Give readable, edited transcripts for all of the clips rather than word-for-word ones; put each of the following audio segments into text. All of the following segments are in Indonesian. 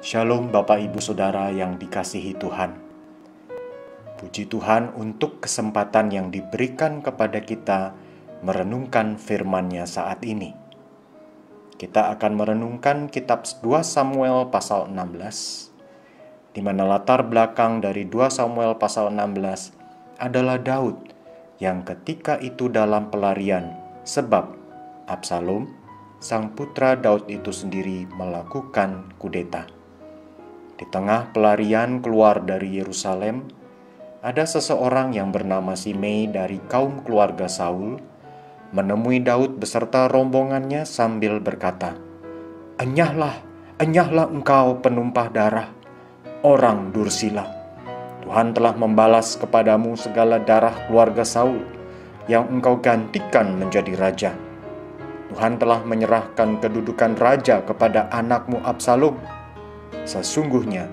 Shalom Bapak Ibu Saudara yang dikasihi Tuhan. Puji Tuhan untuk kesempatan yang diberikan kepada kita merenungkan firman-Nya saat ini. Kita akan merenungkan kitab 2 Samuel pasal 16, di mana latar belakang dari 2 Samuel pasal 16 adalah Daud yang ketika itu dalam pelarian sebab Absalom, sang putra Daud itu sendiri melakukan kudeta. Di tengah pelarian keluar dari Yerusalem, ada seseorang yang bernama Simei dari kaum keluarga Saul menemui Daud beserta rombongannya sambil berkata, "Enyahlah, enyahlah engkau penumpah darah, orang Dursila. Tuhan telah membalas kepadamu segala darah keluarga Saul yang engkau gantikan menjadi raja. Tuhan telah menyerahkan kedudukan raja kepada anakmu Absalom. Sesungguhnya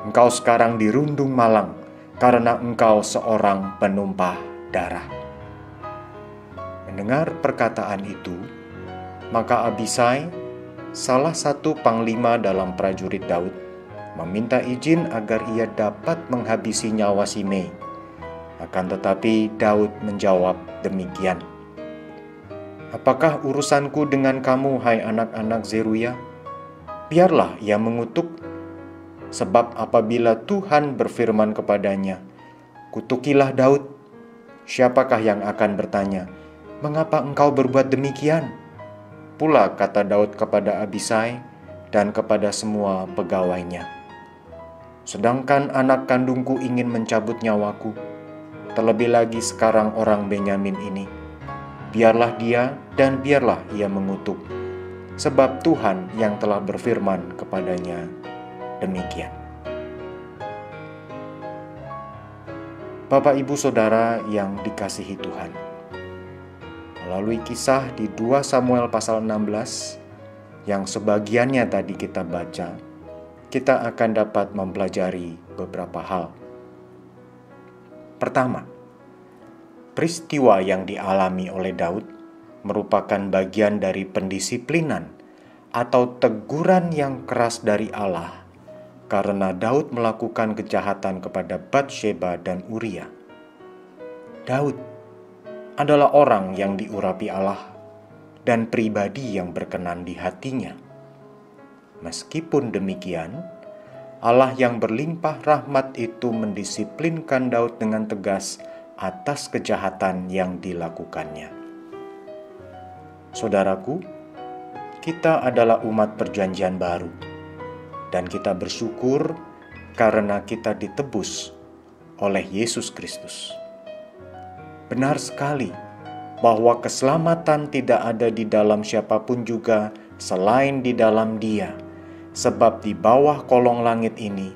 engkau sekarang dirundung malang karena engkau seorang penumpah darah." Mendengar perkataan itu, maka Abisai, salah satu panglima dalam prajurit Daud, meminta izin agar ia dapat menghabisi nyawa Simei. Akan tetapi Daud menjawab demikian, "Apakah urusanku dengan kamu, hai anak-anak Zeruya? Biarlah ia mengutuk. Sebab apabila Tuhan berfirman kepadanya, 'Kutukilah Daud,' siapakah yang akan bertanya, 'Mengapa engkau berbuat demikian?' Pula kata Daud kepada Abisai dan kepada semua pegawainya, 'Sedangkan anak kandungku ingin mencabut nyawaku, terlebih lagi sekarang orang Benyamin ini. Biarlah dia dan biarlah ia mengutuk, sebab Tuhan yang telah berfirman kepadanya demikian." Bapak Ibu Saudara yang dikasihi Tuhan, melalui kisah di 2 Samuel pasal 16 yang sebagiannya tadi kita baca, kita akan dapat mempelajari beberapa hal. Pertama, peristiwa yang dialami oleh Daud merupakan bagian dari pendisiplinan atau teguran yang keras dari Allah karena Daud melakukan kejahatan kepada Batsheba dan Uria. Daud adalah orang yang diurapi Allah dan pribadi yang berkenan di hatinya. Meskipun demikian, Allah yang berlimpah rahmat itu mendisiplinkan Daud dengan tegas atas kejahatan yang dilakukannya. Saudaraku, kita adalah umat perjanjian baru, dan kita bersyukur karena kita ditebus oleh Yesus Kristus. Benar sekali bahwa keselamatan tidak ada di dalam siapapun juga selain di dalam Dia, sebab di bawah kolong langit ini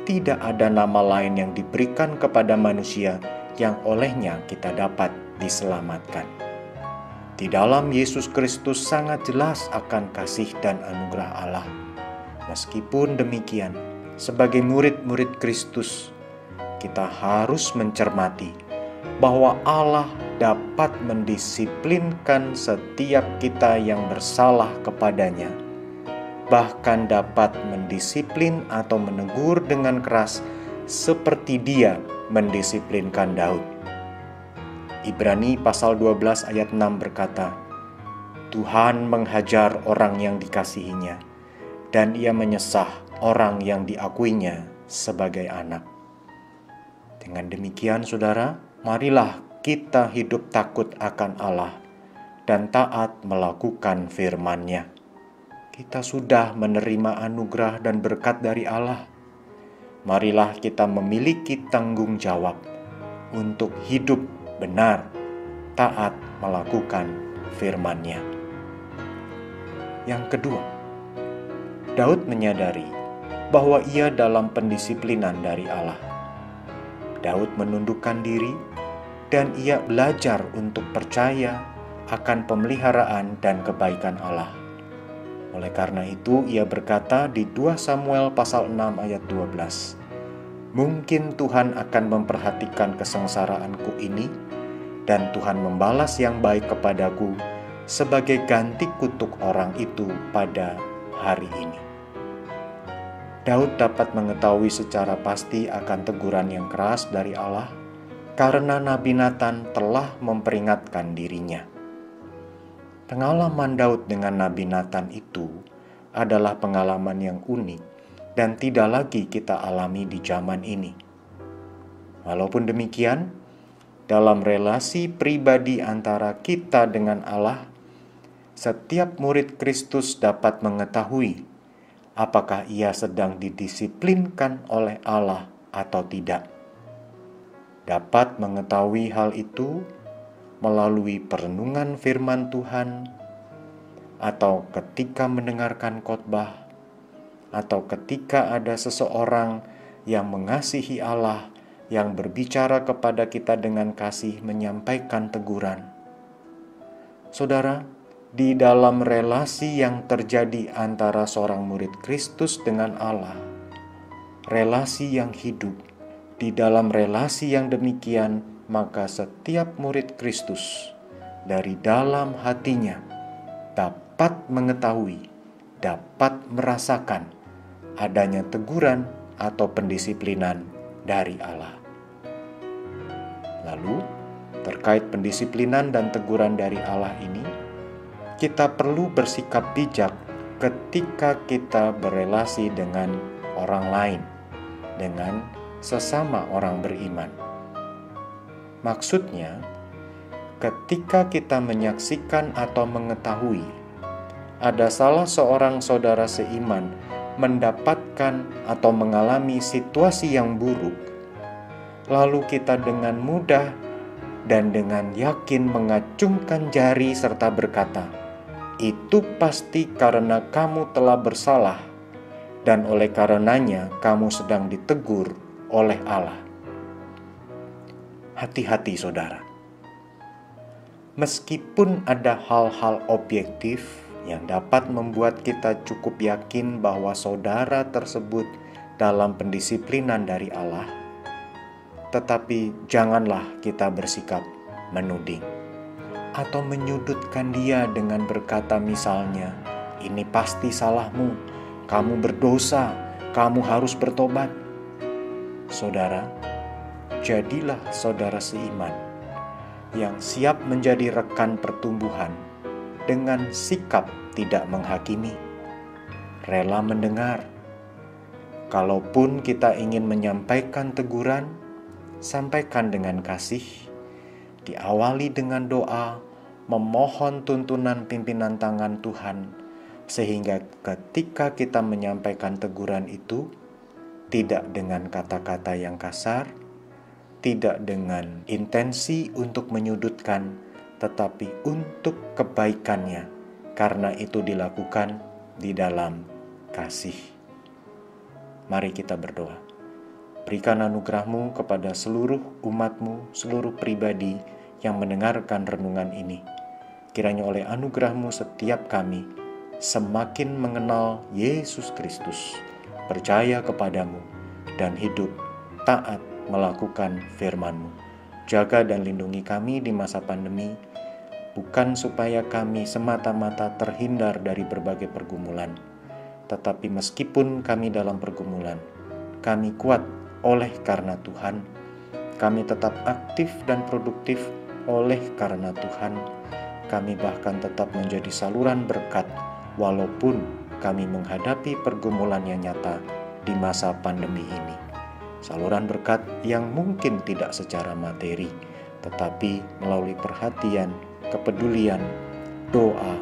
tidak ada nama lain yang diberikan kepada manusia yang olehnya kita dapat diselamatkan. Di dalam Yesus Kristus sangat jelas akan kasih dan anugerah Allah. Meskipun demikian, sebagai murid-murid Kristus, kita harus mencermati bahwa Allah dapat mendisiplinkan setiap kita yang bersalah kepadanya, bahkan dapat mendisiplin atau menegur dengan keras seperti Dia mendisiplinkan Daud. Ibrani pasal 12 ayat 6 berkata, "Tuhan menghajar orang yang dikasihinya, dan Ia menyesah orang yang diakuinya sebagai anak." Dengan demikian, saudara, marilah kita hidup takut akan Allah dan taat melakukan firman-Nya. Kita sudah menerima anugerah dan berkat dari Allah. Marilah kita memiliki tanggung jawab untuk hidup benar, taat melakukan firman-Nya. Yang kedua, Daud menyadari bahwa ia dalam pendisiplinan dari Allah. Daud menundukkan diri dan ia belajar untuk percaya akan pemeliharaan dan kebaikan Allah. Oleh karena itu, ia berkata di 2 Samuel pasal 6 ayat 12, "Mungkin Tuhan akan memperhatikan kesengsaraanku ini, dan Tuhan membalas yang baik kepadaku sebagai ganti kutuk orang itu pada hari ini." Daud dapat mengetahui secara pasti akan teguran yang keras dari Allah karena Nabi Natan telah memperingatkan dirinya. Pengalaman Daud dengan Nabi Natan itu adalah pengalaman yang unik dan tidak lagi kita alami di zaman ini. Walaupun demikian, dalam relasi pribadi antara kita dengan Allah, setiap murid Kristus dapat mengetahui apakah ia sedang didisiplinkan oleh Allah atau tidak. Dapat mengetahui hal itu melalui perenungan firman Tuhan, atau ketika mendengarkan khotbah, atau ketika ada seseorang yang mengasihi Allah, yang berbicara kepada kita dengan kasih, menyampaikan teguran. Saudara, di dalam relasi yang terjadi antara seorang murid Kristus dengan Allah, relasi yang hidup, di dalam relasi yang demikian, maka setiap murid Kristus dari dalam hatinya dapat mengetahui, dapat merasakan adanya teguran atau pendisiplinan dari Allah. Lalu, terkait pendisiplinan dan teguran dari Allah ini, kita perlu bersikap bijak ketika kita berelasi dengan orang lain, dengan sesama orang beriman. Maksudnya, ketika kita menyaksikan atau mengetahui ada salah seorang saudara seiman mendapatkan atau mengalami situasi yang buruk, lalu kita dengan mudah dan dengan yakin mengacungkan jari serta berkata, "Itu pasti karena kamu telah bersalah, dan oleh karenanya kamu sedang ditegur oleh Allah." Hati-hati saudara. Meskipun ada hal-hal objektif yang dapat membuat kita cukup yakin bahwa saudara tersebut dalam pendisiplinan dari Allah, tetapi janganlah kita bersikap menuding atau menyudutkan dia dengan berkata misalnya, "Ini pasti salahmu, kamu berdosa, kamu harus bertobat." Saudara, jadilah saudara seiman yang siap menjadi rekan pertumbuhan dengan sikap tidak menghakimi, rela mendengar. Kalaupun kita ingin menyampaikan teguran, sampaikan dengan kasih, diawali dengan doa, memohon tuntunan pimpinan tangan Tuhan, sehingga ketika kita menyampaikan teguran itu, tidak dengan kata-kata yang kasar, tidak dengan intensi untuk menyudutkan, tetapi untuk kebaikannya, karena itu dilakukan di dalam kasih. Mari kita berdoa. Berikan anugerah-Mu kepada seluruh umat-Mu, seluruh pribadi yang mendengarkan renungan ini. Kiranya oleh anugerah-Mu setiap kami semakin mengenal Yesus Kristus, percaya kepadamu, dan hidup taat melakukan firman-Mu. Jaga dan lindungi kami di masa pandemi, bukan supaya kami semata-mata terhindar dari berbagai pergumulan, tetapi meskipun kami dalam pergumulan, kami kuat oleh karena Tuhan. Kami tetap aktif dan produktif oleh karena Tuhan. Kami bahkan tetap menjadi saluran berkat walaupun kami menghadapi pergumulan yang nyata di masa pandemi ini. Saluran berkat yang mungkin tidak secara materi, tetapi melalui perhatian, kepedulian, doa,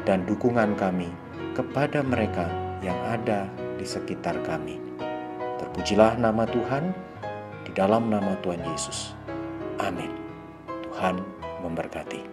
dan dukungan kami kepada mereka yang ada di sekitar kami. Terpujilah nama Tuhan, di dalam nama Tuhan Yesus. Amin. Tuhan memberkati.